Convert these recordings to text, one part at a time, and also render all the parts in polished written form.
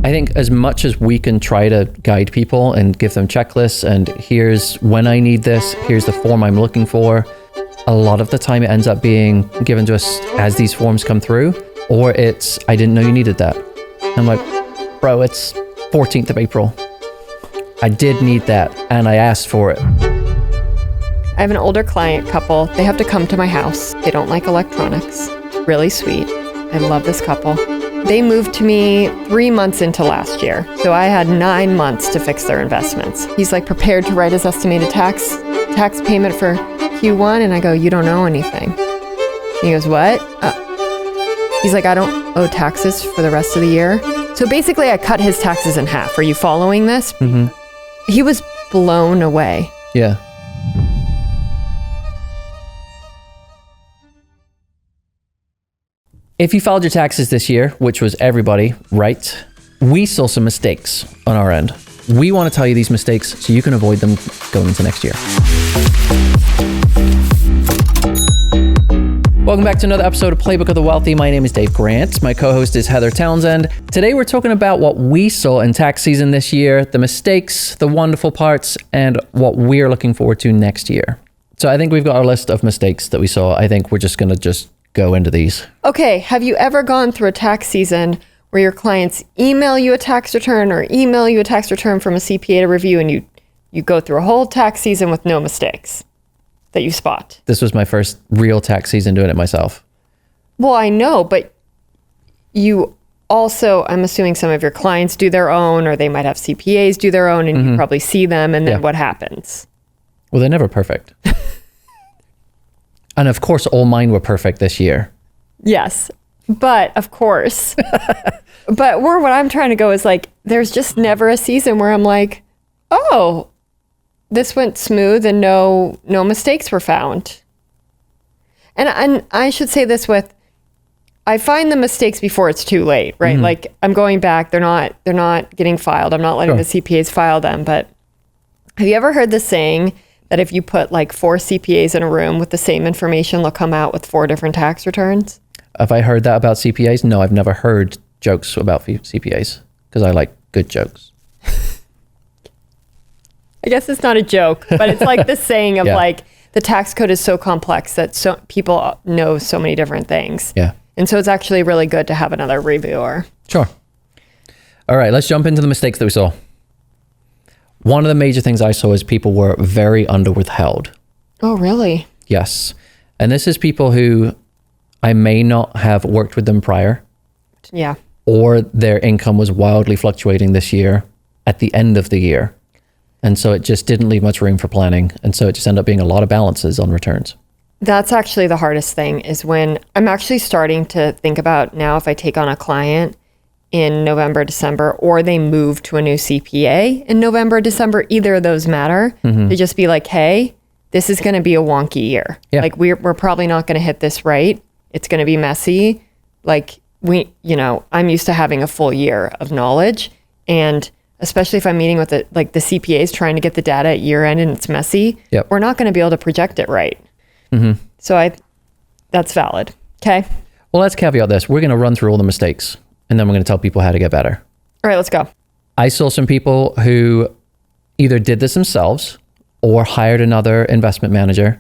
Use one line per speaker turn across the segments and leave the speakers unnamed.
I think as much as we can try to guide people and give them checklists and here's when I need this, here's the form I'm looking for, a lot of the time it ends up being given to us as these forms come through, or it's, I didn't know you needed that. I'm like, bro, it's 14th of April. I did need that and I asked for it.
I have an older client couple. They have to come to my house. They don't like electronics. Really sweet. I love this couple. They moved to me 3 months into last year. So I had 9 months to fix their investments. He's like prepared to write his estimated tax payment for Q1. And I go, you don't know anything. He goes, what? He's like, I don't owe taxes for the rest of the year. So basically I cut his taxes in half. Are you following this?
Mm-hmm.
He was blown away.
Yeah. If you filed your taxes this year, which was everybody, right? We saw some mistakes on our end. We want to tell you these mistakes so you can avoid them going into next year. Welcome back to another episode of Playbook of the Wealthy. My name is Dave Grant. My co-host is Heather Townsend. Today we're talking about what we saw in tax season this year, the mistakes, the wonderful parts, and what we're looking forward to next year. So I think we've got our list of mistakes that we saw. I think we're just going to go into these.
Okay, have you ever gone through a tax season where your clients email you a tax return or email you a tax return from a CPA to review and you go through a whole tax season with no mistakes that you spot?
This was my first real tax season doing it myself.
Well, I know, but you also, I'm assuming some of your clients do their own, or they might have CPAs do their own, and you probably see them, and then what happens?
Well, they're never perfect. And of course, all mine were perfect this year.
Yes, but of course. But what I'm trying to go is like, there's just never a season where I'm like, oh, this went smooth and no mistakes were found. And I should say this I find the mistakes before it's too late, right? Mm-hmm. Like I'm going back, they're not getting filed. I'm not letting the CPAs file them. But have you ever heard the saying that if you put like 4 CPAs in a room with the same information, they'll come out with 4 different tax returns?
Have I heard that about CPAs? No, I've never heard jokes about CPAs because I like good jokes.
I guess it's not a joke, but it's like the saying of like the tax code is so complex that so people know so many different things.
Yeah.
And so it's actually really good to have another reviewer.
Sure. All right, let's jump into the mistakes that we saw. One of the major things I saw is people were very under-withheld.
Oh, really?
Yes. And this is people who I may not have worked with them prior.
Yeah.
Or their income was wildly fluctuating this year at the end of the year. And so it just didn't leave much room for planning. And so it just ended up being a lot of balances on returns.
That's actually the hardest thing is when I'm actually starting to think about now if I take on a client in November, December, or they move to a new CPA in November, December, either of those matter, to just be like, hey, this is going to be a wonky year. Yeah. Like we're probably not going to hit this right. It's going to be messy. Like I'm used to having a full year of knowledge, and especially if I'm meeting with the CPAs trying to get the data at year end and it's messy, we're not going to be able to project it right. Mm-hmm. So that's valid. Okay.
Well, let's caveat this. We're going to run through all the mistakes and then we're going to tell people how to get better.
All right, let's go.
I saw some people who either did this themselves or hired another investment manager.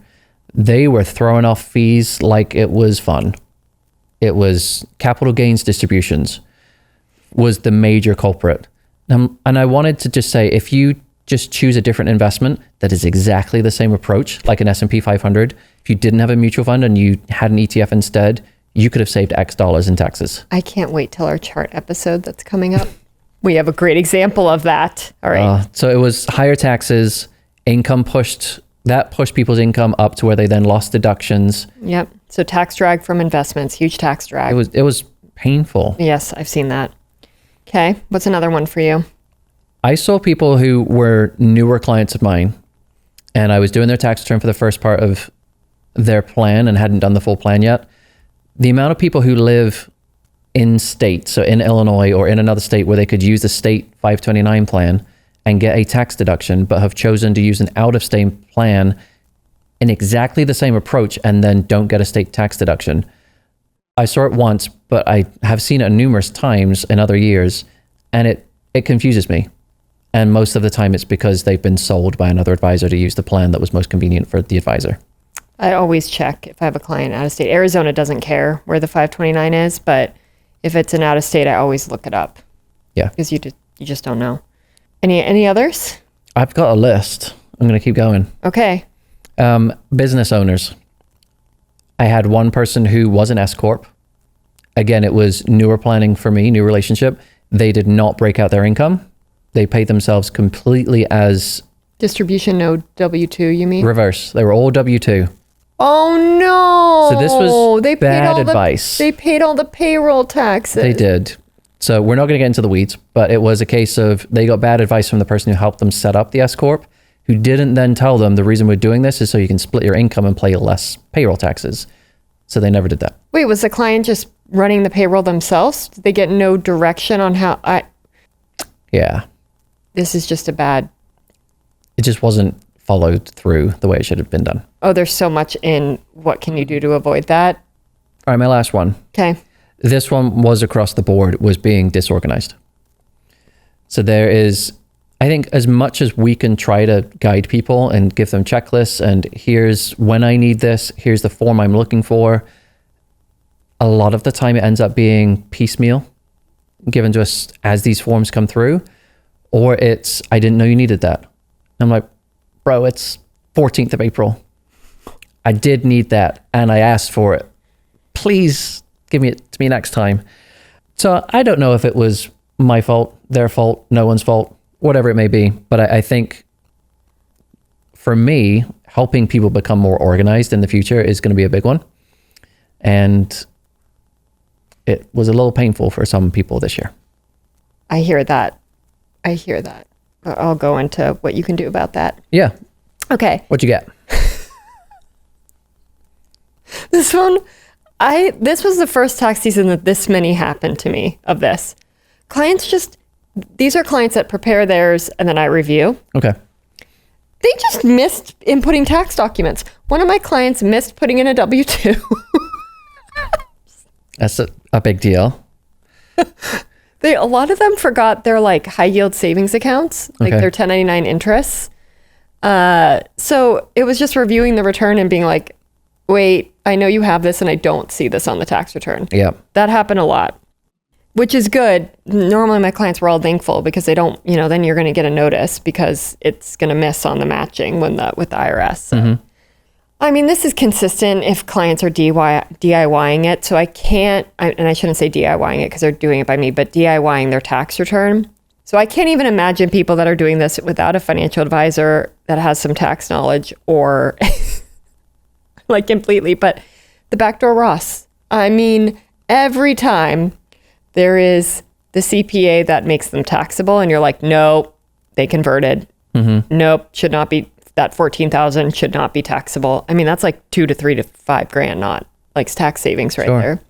They were throwing off fees like it was fun. It was capital gains distributions was the major culprit. And I wanted to just say, if you just choose a different investment that is exactly the same approach, like an S&P 500, if you didn't have a mutual fund and you had an ETF instead, you could have saved X dollars in taxes.
I can't wait till our chart episode that's coming up. We have a great example of that. All right.
So it was higher taxes, income pushed people's income up to where they then lost deductions.
Yep. So tax drag from investments, huge tax drag.
It was painful.
Yes, I've seen that. Okay. What's another one for you?
I saw people who were newer clients of mine, and I was doing their tax return for the first part of their plan and hadn't done the full plan yet. The amount of people who live in state, so in Illinois or in another state where they could use the state 529 plan and get a tax deduction, but have chosen to use an out-of-state plan in exactly the same approach and then don't get a state tax deduction. I saw it once, but I have seen it numerous times in other years, And it confuses me. And most of the time it's because they've been sold by another advisor to use the plan that was most convenient for the advisor.
I always check if I have a client out of state. Arizona doesn't care where the 529 is, but if it's an out of state, I always look it up.
Yeah.
Because you just don't know. Any others?
I've got a list. I'm going to keep going.
Okay.
Business owners. I had one person who was an S-Corp. Again, it was newer planning for me, new relationship. They did not break out their income. They paid themselves completely as...
Distribution, no W-2, you mean?
Reverse. They were all W-2.
Oh, no.
So this was bad advice.
They paid all the payroll taxes.
They did. So we're not going to get into the weeds, but it was a case of they got bad advice from the person who helped them set up the S-Corp, who didn't then tell them the reason we're doing this is so you can split your income and pay less payroll taxes. So they never did that.
Wait, was the client just running the payroll themselves? Did they get no direction on how
Yeah.
This is just a bad...
It just wasn't followed through the way it should have been done.
Oh, there's so much in what can you do to avoid that?
All right, my last one.
Okay.
This one was across the board, was being disorganized. So there is, I think, as much as we can try to guide people and give them checklists and here's when I need this, here's the form I'm looking for, a lot of the time it ends up being piecemeal, given to us as these forms come through, or it's, I didn't know you needed that. I'm like, bro, it's 14th of April. I did need that and I asked for it. Please give me it to me next time. So I don't know if it was my fault, their fault, no one's fault, whatever it may be. But I think for me, helping people become more organized in the future is going to be a big one. And it was a little painful for some people this year.
I hear that. I'll go into what you can do about that.
Yeah.
Okay.
What'd you get?
This one, this was the first tax season that this many happened to me of this. These are clients that prepare theirs and then I review.
Okay.
They just missed inputting tax documents. One of my clients missed putting in a W-2.
That's a big deal.
A lot of them forgot their like high yield savings accounts, like their 1099 interests. So it was just reviewing the return and being like, wait, I know you have this and I don't see this on the tax return.
Yeah.
That happened a lot, which is good. Normally my clients were all thankful because they don't, then you're going to get a notice because it's going to miss on the matching with the IRS. So. Mm-hmm. I mean, this is consistent if clients are DIYing it. So I can't, and I shouldn't say DIYing it because they're doing it by me, but DIYing their tax return. So I can't even imagine people that are doing this without a financial advisor that has some tax knowledge or like completely, but the backdoor Roth. I mean, every time there is the CPA that makes them taxable and you're like, no, they converted. Mm-hmm. Nope, should not be. That 14,000 should not be taxable. I mean, that's like $2,000 to $3,000 to $5,000, not like tax savings right there.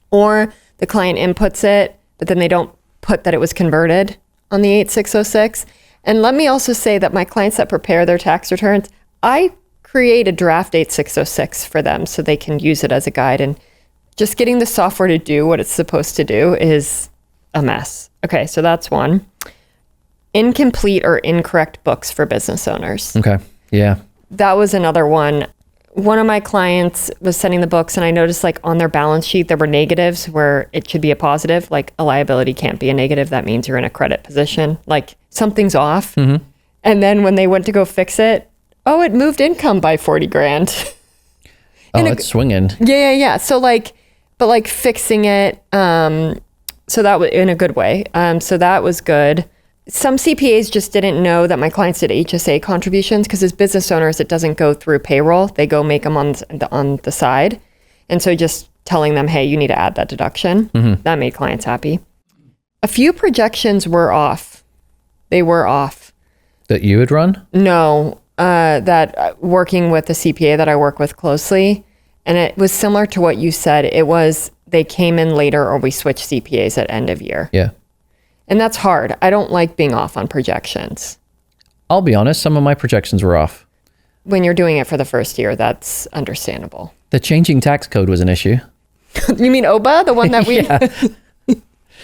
Or the client inputs it, but then they don't put that it was converted on the 8606. And let me also say that my clients that prepare their tax returns, I create a draft 8606 for them so they can use it as a guide. And just getting the software to do what it's supposed to do is a mess. Okay, so that's one. Incomplete or incorrect books for business owners.
Okay. Yeah.
That was another one. One of my clients was sending the books and I noticed like on their balance sheet, there were negatives where it should be a positive. Like a liability can't be a negative. That means you're in a credit position. Like something's off. Mm-hmm. And then when they went to go fix it, it moved income by $40,000.
It's swinging.
Yeah. So but fixing it. So that was in a good way. So that was good. Some CPAs just didn't know that my clients did HSA contributions because as business owners, it doesn't go through payroll. They go make them on the side. And so just telling them, hey, you need to add that deduction. Mm-hmm. That made clients happy. A few projections were off. They were off.
That you had run?
No, working with the CPA that I work with closely. And it was similar to what you said. It was they came in later or we switched CPAs at end of year.
Yeah.
And that's hard. I don't like being off on projections.
I'll be honest, some of my projections were off.
When you're doing it for the first year, that's understandable.
The changing tax code was an issue.
You mean OBA, the one that we...
Yeah.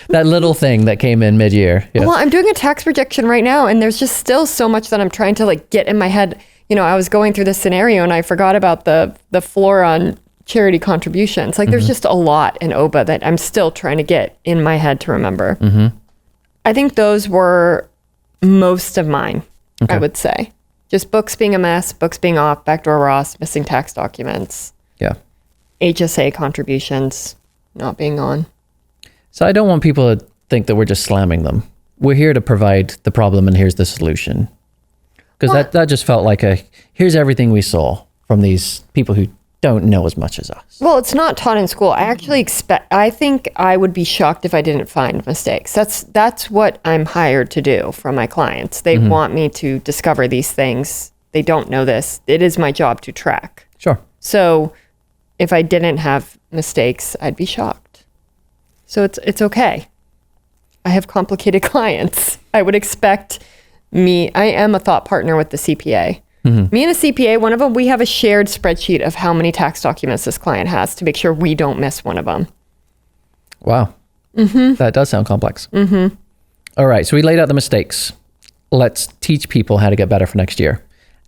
That little thing that came in mid-year. Yeah.
Well, I'm doing a tax projection right now, and there's just still so much that I'm trying to like get in my head. You know, I was going through this scenario and I forgot about the floor on charity contributions. Like there's just a lot in OBA that I'm still trying to get in my head to remember. I think those were most of mine, I would say. Just books being a mess, books being off, backdoor Roth, missing tax documents.
Yeah.
HSA contributions not being on.
So I don't want people to think that we're just slamming them. We're here to provide the problem and here's the solution. Because that just felt like here's everything we saw from these people who don't know as much as us.
Well, it's not taught in school. I actually I think I would be shocked if I didn't find mistakes. That's what I'm hired to do from my clients. They want me to discover these things. They don't know this. It is my job to track.
Sure.
So if I didn't have mistakes, I'd be shocked. So it's okay. I have complicated clients. I would expect I am a thought partner with the CPA. Me and a CPA, one of them, we have a shared spreadsheet of how many tax documents this client has to make sure we don't miss one of them.
Wow. That does sound complex. All right. So we laid out the mistakes. Let's teach people how to get better for next year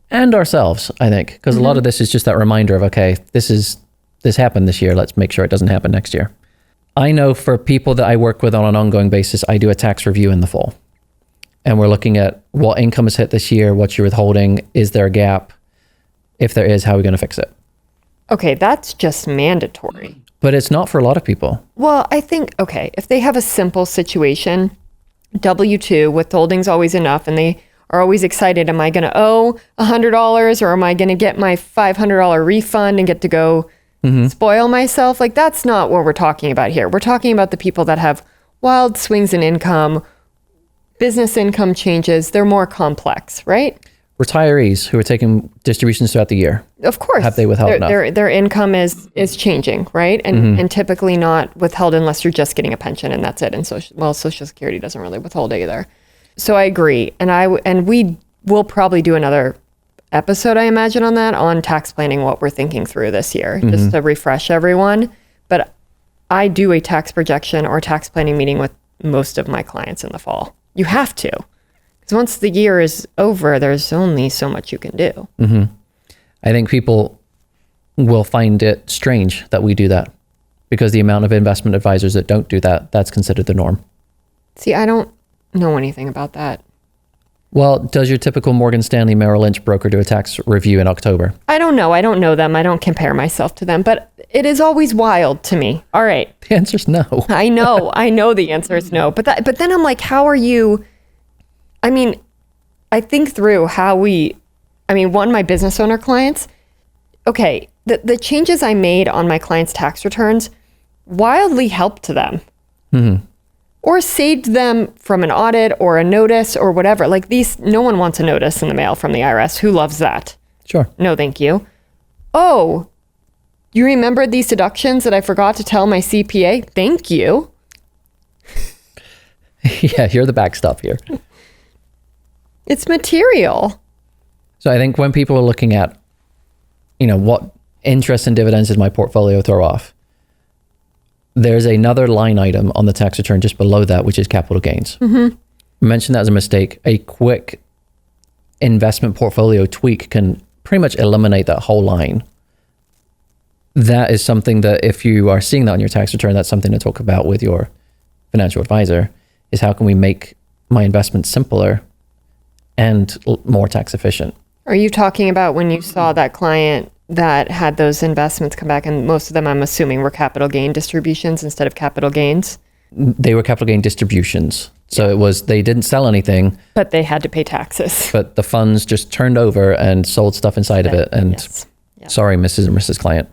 and ourselves, I think, because a lot of this is just that reminder of, okay, this happened this year. Let's make sure it doesn't happen next year. I know for people that I work with on an ongoing basis, I do a tax review in the fall. And we're looking at what income is hit this year, what's your withholding, is there a gap? If there is, how are we going to fix it?
Okay, that's just mandatory.
But it's not for a lot of people.
Well, I think, okay, if they have a simple situation, W-2, withholding's always enough, and they are always excited, am I going to owe $100 or am I going to get my $500 refund and get to go spoil myself? Like, that's not what we're talking about here. We're talking about the people that have wild swings in income, business income changes. They're more complex, right?
Retirees who are taking distributions throughout the year.
Of course.
Have they withheld enough?
Their income is changing, right? And typically not withheld unless you're just getting a pension and that's it. And Social Security doesn't really withhold either. So I agree. And we will probably do another episode, I imagine, on that, on tax planning, what we're thinking through this year, just to refresh everyone. But I do a tax projection or tax planning meeting with most of my clients in the fall. You have to. Because once the year is over, there's only so much you can do.
I think people will find it strange that we do that because the amount of investment advisors that don't do that, that's considered the norm.
See, I don't know anything about that.
Well, does your typical Morgan Stanley Merrill Lynch broker do a tax review in October?
I don't know. I don't know them. I don't compare myself to them, but it is always wild to me. All right.
The answer's no.
I know the answer is no, but then I'm like, how are you? I mean, I think through my business owner clients, okay, the changes I made on my clients' tax returns wildly helped to them. Or saved them from an audit or a notice or whatever. Like no one wants a notice in the mail from the IRS. Who loves that?
Sure.
No, thank you. Oh, you remembered these deductions that I forgot to tell my CPA? Thank you.
Yeah, you're the backstop here.
It's material.
So I think when people are looking at, what interest and dividends does my portfolio throw off? There's another line item on the tax return just below that, which is capital gains. I mentioned that as a mistake. A quick investment portfolio tweak can pretty much eliminate that whole line. That is something that if you are seeing that on your tax return, that's something to talk about with your financial advisor, is how can we make my investments simpler and more tax efficient?
Are you talking about when you saw that client that had those investments come back, and most of them, I'm assuming, were capital gain distributions instead of capital gains?
They were capital gain distributions. So it was, they didn't sell anything.
But they had to pay taxes.
But the funds just turned over and sold stuff inside of it. And sorry, Mrs. and Mrs. Client.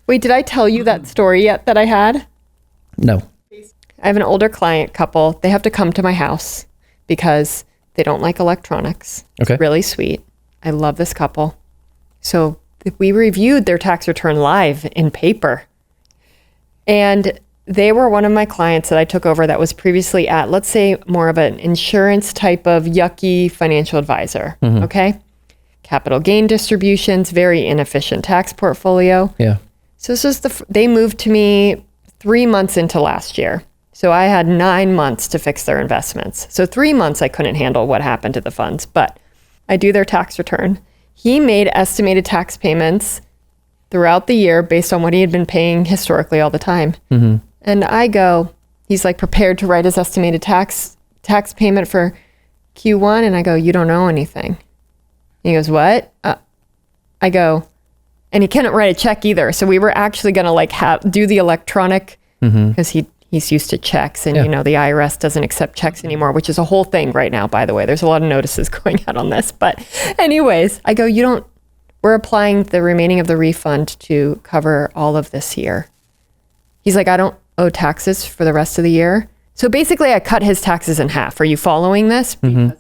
Wait, did I tell you that story yet that I had?
No.
I have an older client couple. They have to come to my house because they don't like electronics.
Okay.
It's really sweet. I love this couple. So we reviewed their tax return live in paper. And they were one of my clients that I took over that was previously at, let's say, more of an insurance type of yucky financial advisor. Okay. Capital gain distributions, very inefficient tax portfolio.
Yeah.
So this is they moved to me 3 months into last year. So I had 9 months to fix their investments. So 3 months I couldn't handle what happened to the funds, but I do their tax return. He made estimated tax payments throughout the year based on what he had been paying historically all the time. And I go, he's like prepared to write his estimated tax payment for Q1. And I go, you don't know anything. He goes, what? I go, and he couldn't write a check either. So we were actually going to like do the electronic, because he's used to checks, and you know, the IRS doesn't accept checks anymore, which is a whole thing right now, by the way. There's a lot of notices going out on this. But anyways, I go, we're applying the remaining of the refund to cover all of this year. He's like, I don't owe taxes for the rest of the year. So basically I cut his taxes in half. Are you following this? Because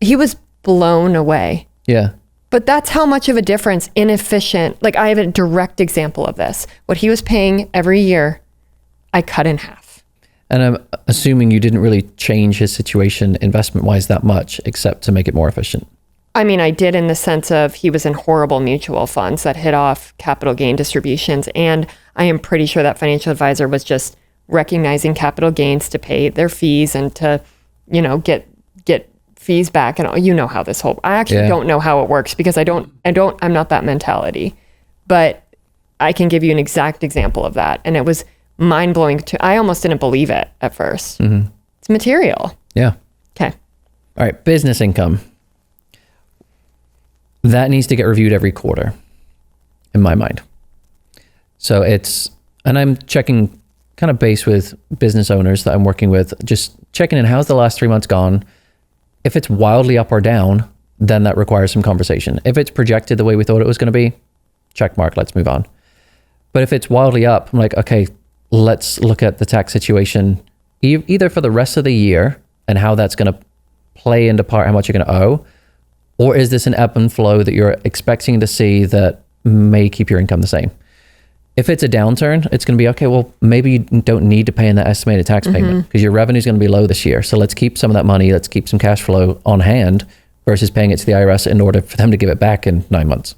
he was blown away.
Yeah.
But that's how much of a difference, inefficient. Like, I have a direct example of this. What he was paying every year, I cut in half.
And I'm assuming you didn't really change his situation investment-wise that much, except to make it more efficient.
I mean, I did, in the sense of he was in horrible mutual funds that hit off capital gain distributions. And I am pretty sure that financial advisor was just recognizing capital gains to pay their fees and to, you know, get fees back. And you know how this whole, I actually don't know how it works, because I'm not that mentality, but I can give you an exact example of that. And it was mind blowing. I almost didn't believe it at first. It's material.
Yeah.
Okay.
All right. Business income. That needs to get reviewed every quarter, in my mind. So and I'm checking kind of base with business owners that I'm working with, just checking in, how's the last 3 months gone? If it's wildly up or down, then that requires some conversation. If it's projected the way we thought it was going to be, check mark, let's move on. But if it's wildly up, I'm like, okay, let's look at the tax situation, either for the rest of the year and how that's going to play into part how much you're going to owe, or is this an ebb and flow that you're expecting to see that may keep your income the same? If it's a downturn, it's going to be, okay, well, maybe you don't need to pay in that estimated tax payment because your revenue is going to be low this year. So let's keep some of that money, let's keep some cash flow on hand versus paying it to the IRS in order for them to give it back in 9 months.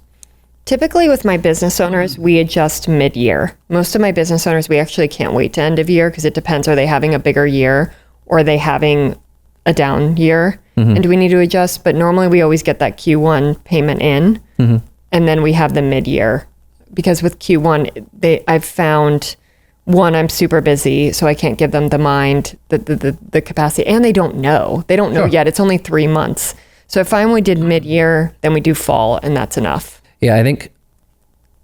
Typically with my business owners, we adjust mid-year. Most of my business owners, we actually can't wait to end of year, because it depends. Are they having a bigger year, or are they having a down year? And do we need to adjust? But normally we always get that Q1 payment in, and then we have the mid-year. Because with Q1, I've found, one, I'm super busy, so I can't give them the capacity, and they don't know. They don't know yet. It's only 3 months. So if I only did mid-year, then we do fall, and that's enough.
Yeah, I think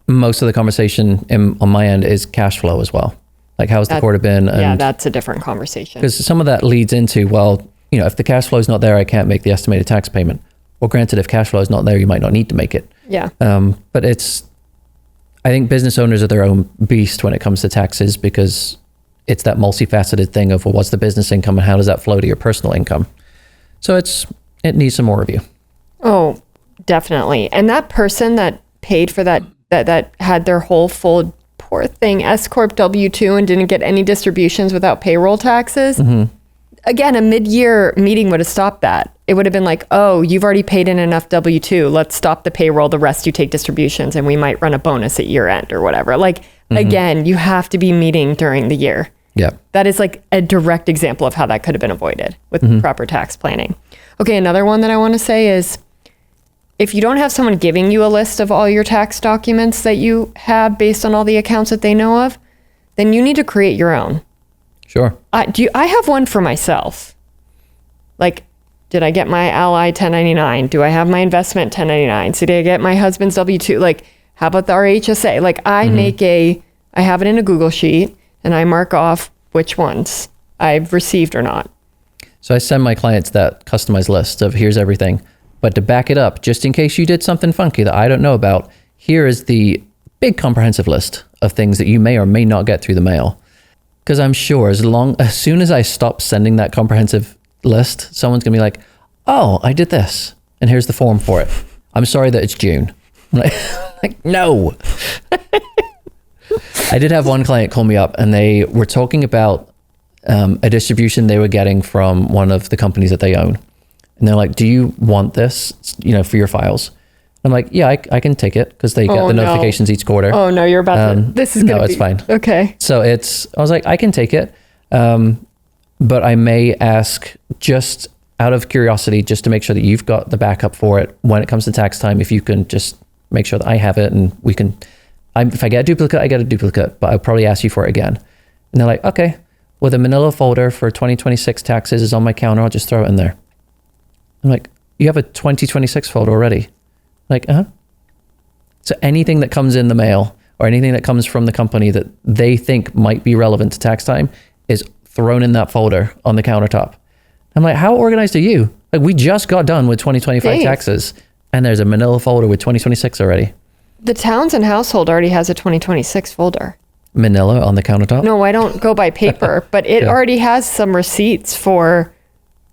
most of the conversation on my end is cash flow as well. Like, how's the quarter been?
And that's a different conversation.
Because some of that leads into, well, you know, if the cash flow is not there, I can't make the estimated tax payment. Well, granted, if cash flow is not there, you might not need to make it.
Yeah.
But I think business owners are their own beast when it comes to taxes, because it's that multifaceted thing of, well, what's the business income and how does that flow to your personal income? So it needs some more review.
Oh, definitely. And that person that paid for that had their whole full, poor thing, S-Corp W-2 and didn't get any distributions without payroll taxes. Again, a mid-year meeting would have stopped that. It would have been like, oh, you've already paid in enough W-2. Let's stop the payroll. The rest you take distributions, and we might run a bonus at year end or whatever. Like, again, you have to be meeting during the year.
Yeah.
That is like a direct example of how that could have been avoided with proper tax planning. Okay, another one that I want to say is, if you don't have someone giving you a list of all your tax documents that you have based on all the accounts that they know of, then you need to create your own.
Sure.
I have one for myself. Like, did I get my Ally 1099? Do I have my investment 1099? So did I get my husband's W-2? Like, how about our HSA? Like, I have it in a Google sheet, and I mark off which ones I've received or not.
So I send my clients that customized list of, here's everything. But to back it up, just in case you did something funky that I don't know about, here is the big comprehensive list of things that you may or may not get through the mail. Because I'm sure as soon as I stop sending that comprehensive list, someone's going to be like, oh, I did this, and here's the form for it. I'm sorry that it's June. Like, no. I did have one client call me up, and they were talking about a distribution they were getting from one of the companies that they own. And they're like, do you want this, for your files? I'm like, yeah, I can take it, because they get the notifications each quarter.
Oh no, you're about to, this is going to be.
No, it's fine.
Okay.
So I was like, I can take it. but I may ask just out of curiosity, just to make sure that you've got the backup for it when it comes to tax time. If you can just make sure that I have it and we can, if I get a duplicate, I get a duplicate, but I'll probably ask you for it again. And they're like, okay, well, the manila folder for 2026 taxes is on my counter. I'll just throw it in there. I'm like, you have a 2026 folder already? Like, So anything that comes in the mail or anything that comes from the company that they think might be relevant to tax time is thrown in that folder on the countertop. I'm like, how organized are you? Like, we just got done with 2025 taxes and there's a manila folder with 2026 already.
The Townsend household already has a 2026 folder.
Manila on the countertop?
No, I don't go by paper, but it already has some receipts for...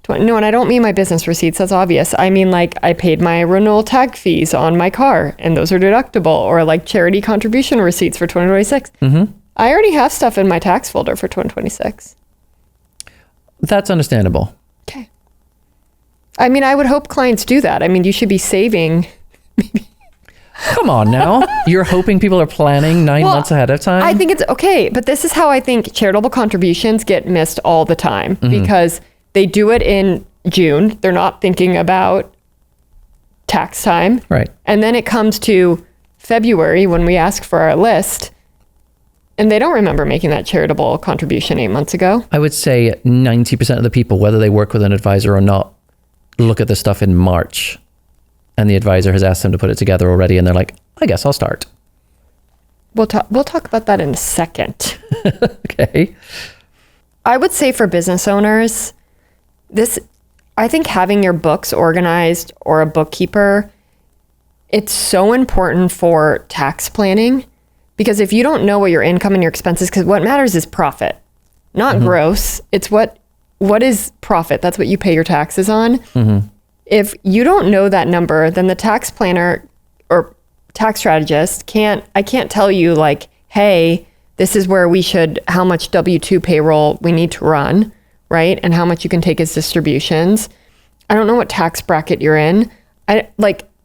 No, and I don't mean my business receipts. That's obvious. I mean, like, I paid my renewal tag fees on my car, and those are deductible, or like charity contribution receipts for 2026. Mm-hmm. I already have stuff in my tax folder for 2026.
That's understandable.
Okay. I mean, I would hope clients do that. I mean, you should be saving.
Come on now. You're hoping people are planning 9 months ahead of time?
I think it's okay, but this is how I think charitable contributions get missed all the time, because they do it in June. They're not thinking about tax time.
Right.
And then it comes to February when we ask for our list, and they don't remember making that charitable contribution 8 months ago.
I would say 90% of the people, whether they work with an advisor or not, look at this stuff in March, and the advisor has asked them to put it together already, and they're like, I guess I'll start.
We'll talk about that in a second.
Okay.
I would say for business owners, I think having your books organized or a bookkeeper, it's so important for tax planning, because if you don't know what your income and your expenses, because what matters is profit, not gross. It's what is profit. That's what you pay your taxes on. If you don't know that number, then the tax planner or tax strategist can't tell you like, hey, this is where how much W-2 payroll we need to run, right? And how much you can take as distributions. I don't know what tax bracket you're in.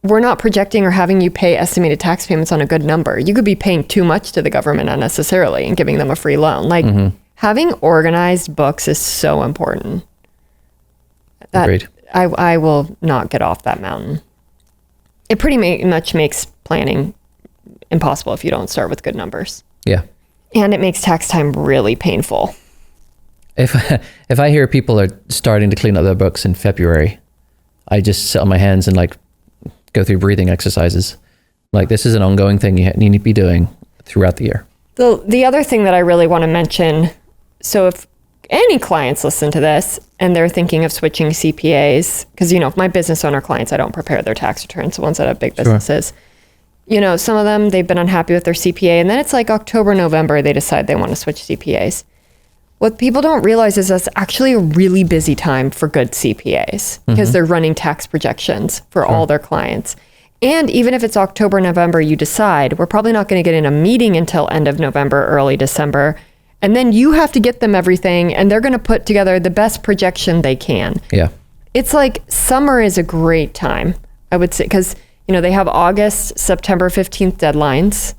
We're not projecting or having you pay estimated tax payments on a good number. You could be paying too much to the government unnecessarily and giving them a free loan. Having organized books is so important.
Agreed.
I will not get off that mountain. It pretty much makes planning impossible if you don't start with good numbers.
Yeah.
And it makes tax time really painful.
If I hear people are starting to clean up their books in February, I just sit on my hands and like go through breathing exercises. Like, this is an ongoing thing you need to be doing throughout the year.
The other thing that I really want to mention, so if any clients listen to this and they're thinking of switching CPAs, because, my business owner clients, I don't prepare their tax returns, the ones that have big businesses. Sure. Some of them, they've been unhappy with their CPA, and then it's like October, November, they decide they want to switch CPAs. What people don't realize is that's actually a really busy time for good CPAs, because they're running tax projections for all their clients. And even if it's October, November, you decide, we're probably not going to get in a meeting until end of November, early December. And then you have to get them everything, and they're going to put together the best projection they can. Yeah. It's like summer is a great time, I would say, because, they have August, September 15th deadlines,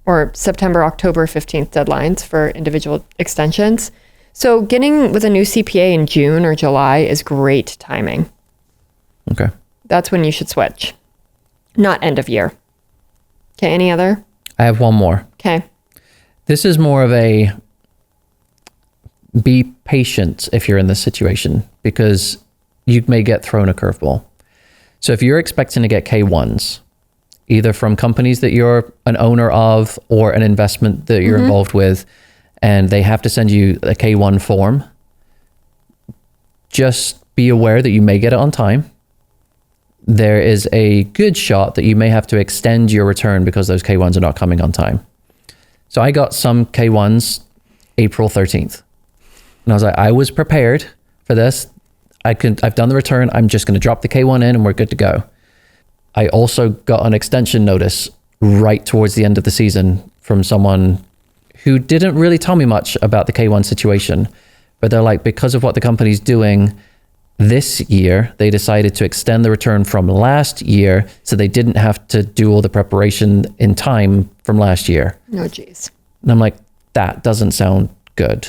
or September, October 15th deadlines for individual extensions. So getting with a new CPA in June or July is great timing. Okay. That's when you should switch, not end of year. Okay, any other?
I have one more.
Okay.
This is more of a be patient if you're in this situation, because you may get thrown a curveball. So if you're expecting to get K1s, either from companies that you're an owner of or an investment that you're involved with, and they have to send you a K1 form, just be aware that you may get it on time. There is a good shot that you may have to extend your return because those K1s are not coming on time. So I got some K1s April 13th. And I was like, I was prepared for this. I've done the return. I'm just going to drop the K1 in and we're good to go. I also got an extension notice right towards the end of the season from someone who didn't really tell me much about the K1 situation, but they're like, because of what the company's doing this year, they decided to extend the return from last year so they didn't have to do all the preparation in time from last year.
Oh, geez.
And I'm like, that doesn't sound good.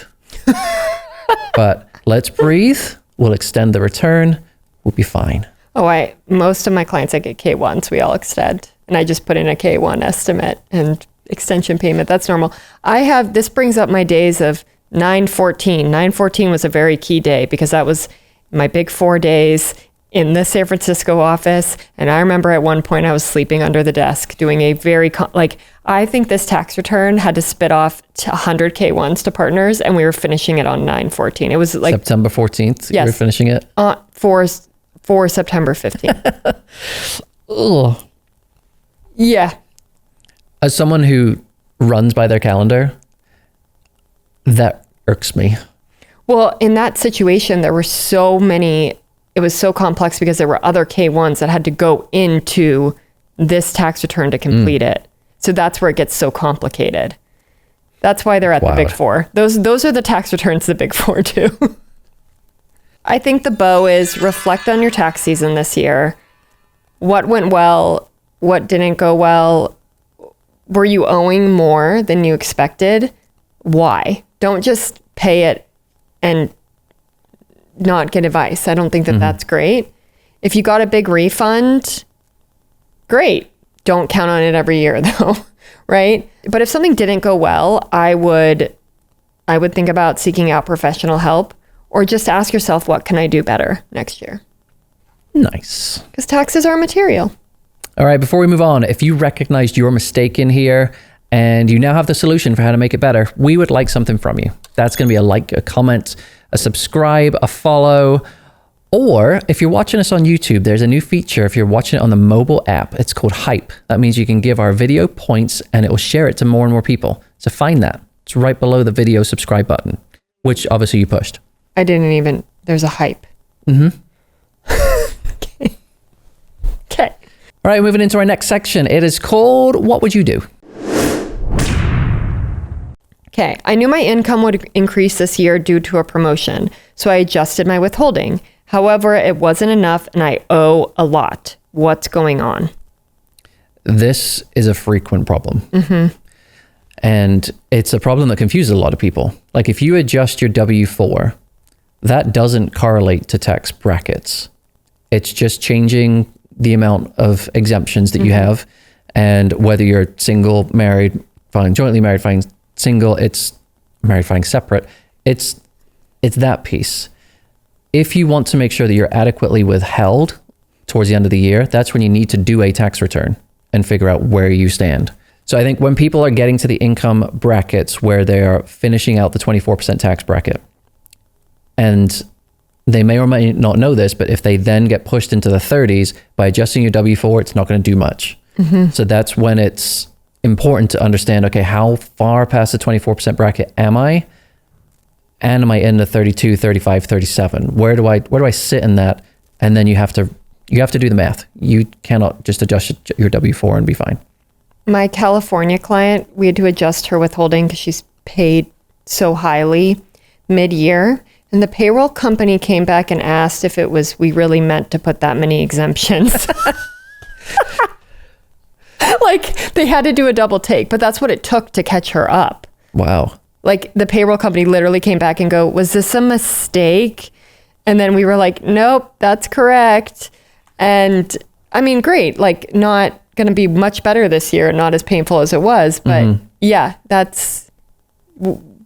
But Let's breathe. We'll extend the return. We'll be fine.
Oh, most of my clients, I get K1s. We all extend. And I just put in a K1 estimate and extension payment. That's normal. This brings up my days of 9/14. 9/14 was a very key day because that was my big 4 days in the San Francisco office. And I remember at one point I was sleeping under the desk doing a very, I think this tax return had to spit off 100 K1s to partners, and we were finishing it on 9/14. It was like
September 14th,
yes,
you were finishing it?
For September 15th.
Ugh.
Yeah.
As someone who runs by their calendar, that irks me.
Well, in that situation, there were so many, it was so complex because there were other K1s that had to go into this tax return to complete it. So that's where it gets so complicated. That's why they're at the Big Four. Those are the tax returns the Big Four do. I think the bow is reflect on your tax season this year. What went well? What didn't go well? Were you owing more than you expected? Why? Don't just pay it and not get advice. I don't think that that's great. If you got a big refund, great. Don't count on it every year though, right? But if something didn't go well, I would think about seeking out professional help or just ask yourself, what can I do better next year?
Nice.
Because taxes are material.
All right, before we move on, if you recognized your mistake in here and you now have the solution for how to make it better, we would like something from you. That's going to be a like, a comment, a subscribe, a follow, or if you're watching us on YouTube, there's a new feature. If you're watching it on the mobile app, it's called Hype. That means you can give our video points and it will share it to more and more people. So find that. It's right below the video subscribe button, which obviously you pushed.
I didn't even, there's a hype.
Mm-hmm.
Okay.
All right, moving into our next section. It is called What Would You Do?
Okay, I knew my income would increase this year due to a promotion, so I adjusted my withholding. However, it wasn't enough and I owe a lot. What's going on?
This is a frequent problem.
Mm-hmm.
And it's a problem that confuses a lot of people. Like if you adjust your W-4, that doesn't correlate to tax brackets. It's just changing the amount of exemptions that you have, and whether you're single, married, filing jointly, married, filing single, it's married, filing separate. It's that piece. If you want to make sure that you're adequately withheld towards the end of the year, that's when you need to do a tax return and figure out where you stand. So I think when people are getting to the income brackets where they are finishing out the 24% tax bracket, and they may or may not know this, but if they then get pushed into the 30s, by adjusting your W-4, it's not going to do much. So that's when it's important to understand, okay, how far past the 24% bracket am I? And am I in the 32, 35, 37? Where do I sit in that? And then you have to do the math. You cannot just adjust your W-4 and be fine.
My California client, we had to adjust her withholding because she's paid so highly mid-year. And the payroll company came back and asked if we really meant to put that many exemptions. Like they had to do a double take, but that's what it took to catch her up.
Wow.
Like the payroll company literally came back and go, was this a mistake? And then we were like, nope, that's correct. And I mean, great, like not going to be much better this year, not as painful as it was. But yeah,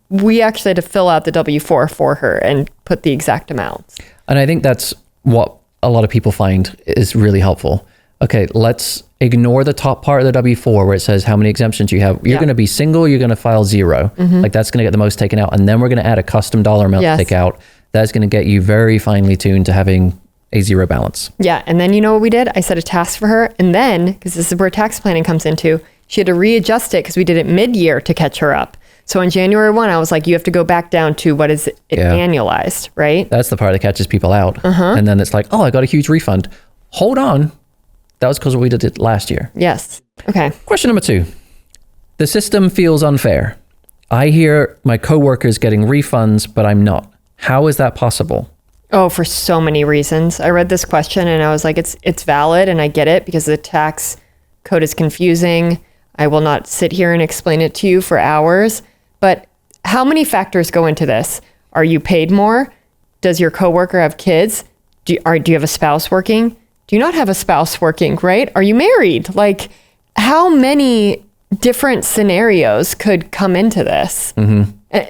we actually had to fill out the W-4 for her and put the exact amounts.
And I think that's what a lot of people find is really helpful. Okay, let's ignore the top part of the W-4 where it says how many exemptions you have. You're going to be single, you're going to file 0. Like that's going to get the most taken out. And then we're going to add a custom dollar amount to take out. That's going to get you very finely tuned to having a 0 balance. Yeah.
And then you know what we did? I set a task for her. And then, because this is where tax planning comes into, she had to readjust it because we did it mid-year to catch her up. So on January 1, I was like, you have to go back down to what is it annualized, right?
That's the part that catches people out. And then it's like, oh, I got a huge refund. Hold on. That was because we did it last year.
Yes. Okay.
Question number 2. The system feels unfair. I hear my coworkers getting refunds, but I'm not. How is that possible?
Oh, for so many reasons. I read this question and I was like, it's valid and I get it because the tax code is confusing. I will not sit here and explain it to you for hours. But how many factors go into this? Are you paid more? Does your coworker have kids? Do you have a spouse working? Do you not have a spouse working, right? Are you married? Like, how many different scenarios could come into this?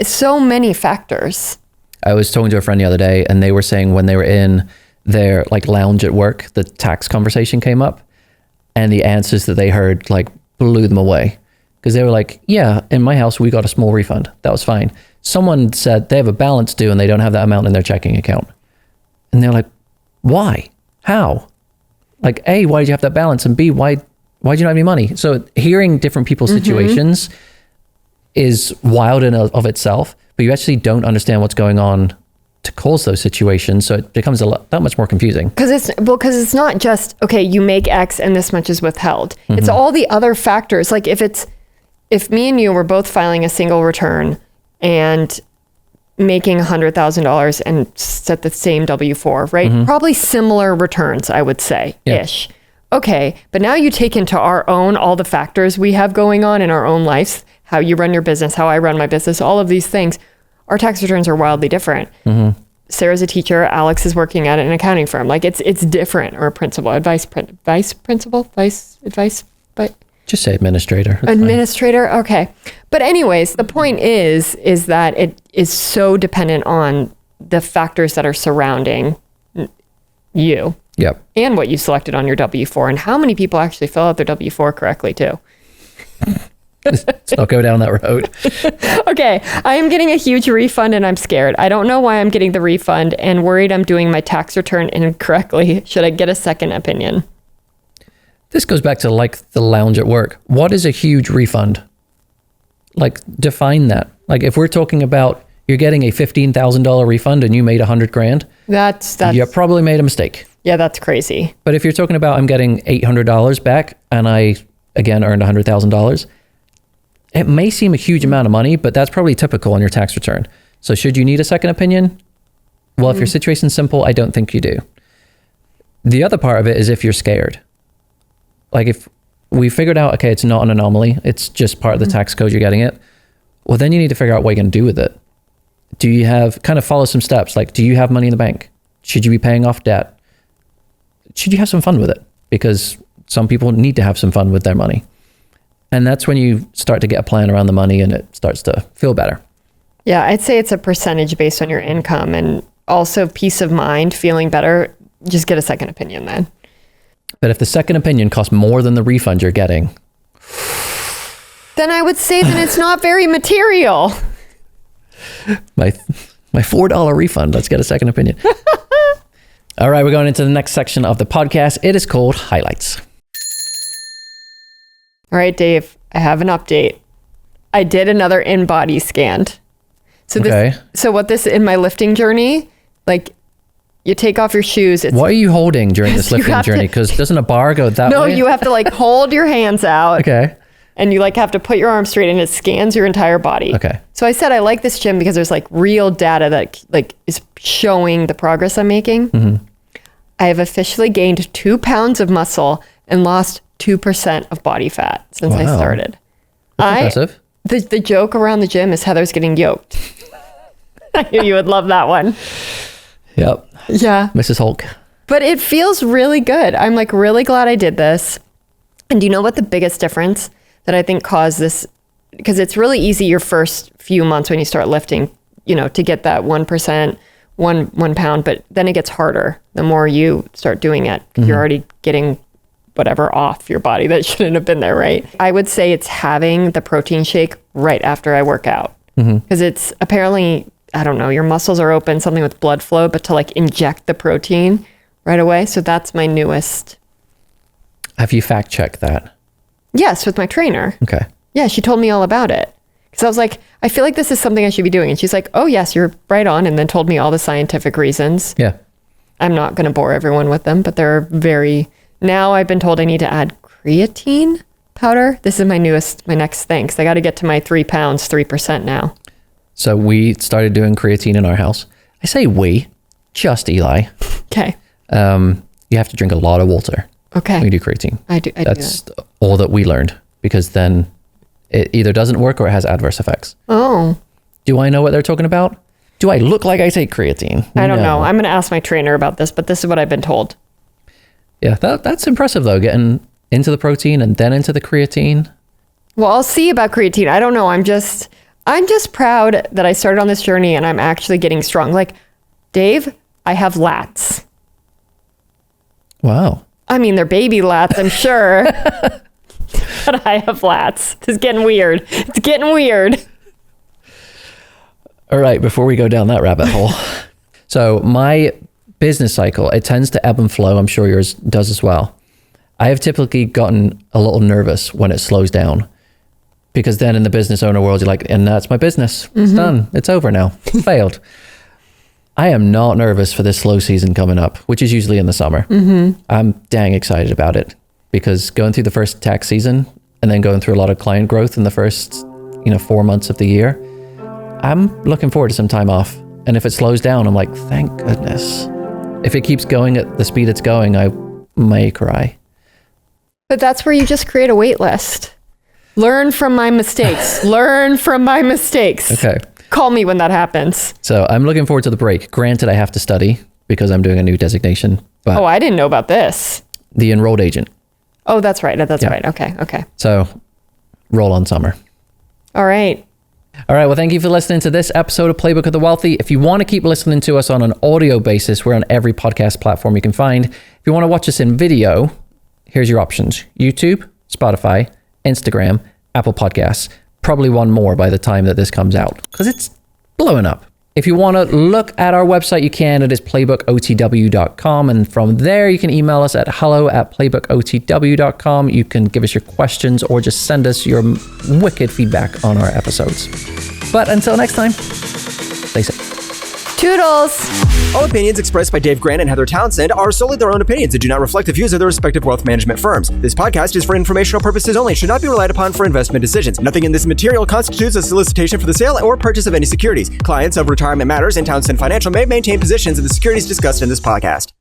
So many factors.
I was talking to a friend the other day, and they were saying when they were in their like lounge at work, the tax conversation came up, and the answers that they heard like blew them away. Because they were like, yeah, in my house, we got a small refund. That was fine. Someone said they have a balance due and they don't have that amount in their checking account. And they're like, why? How? Like, A, why did you have that balance? And B, why do you not have any money? So hearing different people's situations is wild in of itself, but you actually don't understand what's going on to cause those situations. So it becomes that much more confusing.
Because it's not just, okay, you make X and this much is withheld. It's all the other factors. Like if me and you were both filing a single return and making $100,000 and set the same W-4, right? Probably similar returns, I would say, ish. Okay, but now you take into our own, all the factors we have going on in our own lives, how you run your business, how I run my business, all of these things. Our tax returns are wildly different. Sarah's a teacher. Alex is working at an accounting firm. Like it's different. Or a principal, advice, but
just say administrator. That's
administrator. Fine. Okay. But anyways, the point is that it is so dependent on the factors that are surrounding you.
Yep.
And what you selected on your W-4 and how many people actually fill out their W-4 correctly too.
Let's not go down that road.
Okay. I am getting a huge refund and I'm scared. I don't know why I'm getting the refund and worried I'm doing my tax return incorrectly. Should I get a second opinion?
This goes back to like the lounge at work. What is a huge refund? Like define that. Like if we're talking about you're getting a $15,000 refund and you made $100,000,
that's
you probably made a mistake.
Yeah, that's crazy.
But if you're talking about I'm getting $800 back and I again earned $100,000, it may seem a huge amount of money, but that's probably typical on your tax return. So should you need a second opinion? Well, if your situation's simple, I don't think you do. The other part of it is if you're scared. Like if we figured out, okay, it's not an anomaly, it's just part of the tax code, you're getting it. Well, then you need to figure out what you're going to do with it. Do you have, kind of follow some steps, like do you have money in the bank? Should you be paying off debt? Should you have some fun with it? Because some people need to have some fun with their money. And that's when you start to get a plan around the money and it starts to feel better.
Yeah, I'd say it's a percentage based on your income and also peace of mind, feeling better. Just get a second opinion then.
But if the second opinion costs more than the refund you're getting,
then I would say that it's not very material.
My $4 refund, let's get a second opinion. All right, we're going into the next section of the podcast. It is called Highlights.
All right, Dave, I have an update. I did another in-body scan. So what this in my lifting journey, like you take off your shoes.
What are you holding during this lifting journey? Because doesn't a bar go that way?
No, you have to like hold your hands out.
Okay.
And you like have to put your arms straight and it scans your entire body.
Okay.
So I said I like this gym because there's like real data that like is showing the progress I'm making. I have officially gained 2 pounds of muscle and lost 2% of body fat since I started.
That's impressive.
The joke around the gym is Heather's getting yoked. I knew you would love that one.
Yep.
Yeah.
Mrs. Hulk.
But it feels really good. I'm like really glad I did this. And do you know what the biggest difference that I think caused this? Because it's really easy your first few months when you start lifting, you know, to get that 1%, one pound, but then it gets harder the more you start doing it. You're already getting whatever off your body that shouldn't have been there, right? I would say it's having the protein shake right after I work out. Because it's apparently, I don't know, your muscles are open, something with blood flow, but to like inject the protein right away. So that's my newest.
Have you fact checked that?
Yes, with my trainer.
Okay.
Yeah, she told me all about it. Because I was like, I feel like this is something I should be doing. And she's like, oh yes, you're right on. And then told me all the scientific reasons.
Yeah.
I'm not going to bore everyone with them, but they're very, now I've been told I need to add creatine powder. This is my next thing. Because I got to get to my 3 pounds, 3% now.
So we started doing creatine in our house. I say we, just Eli.
Okay.
You have to drink a lot of water.
Okay.
When you do creatine.
I do
That's all that we learned, because then it either doesn't work or it has adverse effects.
Oh.
Do I know what they're talking about? Do I look like I take creatine?
I don't know. I'm going to ask my trainer about this, but this is what I've been told.
Yeah, that's impressive though, getting into the protein and then into the creatine.
Well, I'll see about creatine. I don't know. I'm just proud that I started on this journey and I'm actually getting strong. Like, Dave, I have lats.
Wow.
I mean, they're baby lats, I'm sure. But I have lats. It's getting weird. It's getting weird.
All right, before we go down that rabbit hole. So my business cycle, it tends to ebb and flow. I'm sure yours does as well. I have typically gotten a little nervous when it slows down, because then in the business owner world, you're like, and that's my business. It's done. It's over now. Failed. I am not nervous for this slow season coming up, which is usually in the summer. I'm dang excited about it, because going through the first tax season and then going through a lot of client growth in the first, 4 months of the year, I'm looking forward to some time off. And if it slows down, I'm like, thank goodness. If it keeps going at the speed it's going, I may cry.
But that's where you just create a wait list. Learn from my mistakes. Learn from my mistakes.
Okay.
Call me when that happens.
So I'm looking forward to the break. Granted, I have to study because I'm doing a new designation. But
I didn't know about this.
The enrolled agent.
Oh, that's right. That's right. Okay.
So roll on summer.
All right.
All right. Well, thank you for listening to this episode of Playbook of the Wealthy. If you want to keep listening to us on an audio basis, we're on every podcast platform you can find. If you want to watch us in video, here's your options: YouTube, Spotify, Instagram, Apple Podcasts. Probably one more by the time that this comes out, because it's blowing up. If you want to look at our website, you can. It is playbookotw.com. And from there, you can email us at hello@playbookotw.com. You can give us your questions or just send us your wicked feedback on our episodes. But until next time, stay safe.
Toodles.
All opinions expressed by Dave Grant and Heather Townsend are solely their own opinions and do not reflect the views of their respective wealth management firms. This podcast is for informational purposes only and should not be relied upon for investment decisions. Nothing in this material constitutes a solicitation for the sale or purchase of any securities. Clients of Retirement Matters and Townsend Financial may maintain positions in the securities discussed in this podcast.